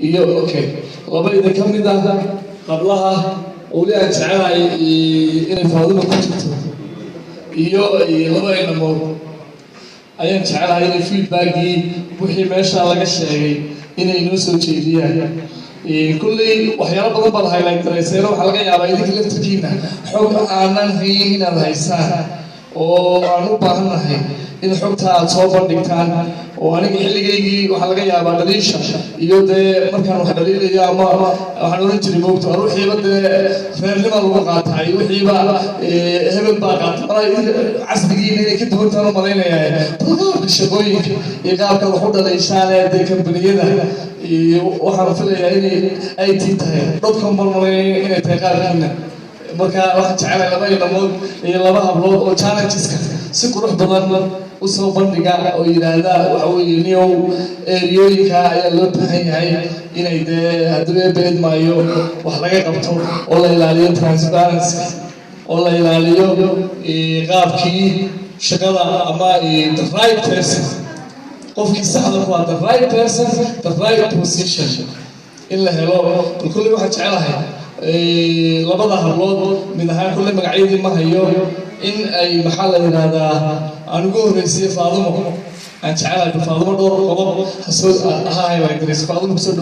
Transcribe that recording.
iyo okay labayda kamid ah qablaha oo aan jecelahay inay faadimo ku jirto iyo labayna mood ayaan jecelahay inay feedback-ii wixii meesha laga sheegay inay noo soo jeediyaan kulley waxyaalo badan baa highlight gareysay waxa laga yaabaa idinka laftirkiina xog aanan hayn inaad haysaan oo aan u baahanahay in xogta aad soo bandhigtaan oo aniga xilligaygii waxaa laga yaabaa dhaliisha iyo dee markaan wax dhaliilaya ama waxaan oran jiray moogto ruuxiiba dee reernima lagu qaataay wixiiba hebel baa qaatay casrigiina inay ka duwantaan u malaynayaa balqaabka shaqooyinka iyo qaabka wax u dhalayshaan ee dee kambaniyada waxaan filayaa inay IT tahay dadkan balmalaynaya inay tahay qaarkiina marka waxaan jecelahay laba inamood iyo laba hablood oo challengeska si qurux badan u soo bandhiga oo yiraahda waxa weeye niyow eriyooyinka ayaa loo baahan yahay inay dee haddii beed maayo wax laga qabto oo la ilaaliyo transparency oo la ilaaliyo qaabkii shaqada ama the right person qofkii saxda ku ah the right person the right position in la helo kulli waxaan jecelahay labada hablood mid ahaan kulli magacyadii ma hayo in ay maxaa la yiraahdaa aan ugu horreysay faadimo aan jecelahay faadimo dhowr qodob ha highlight gareys faadimo soo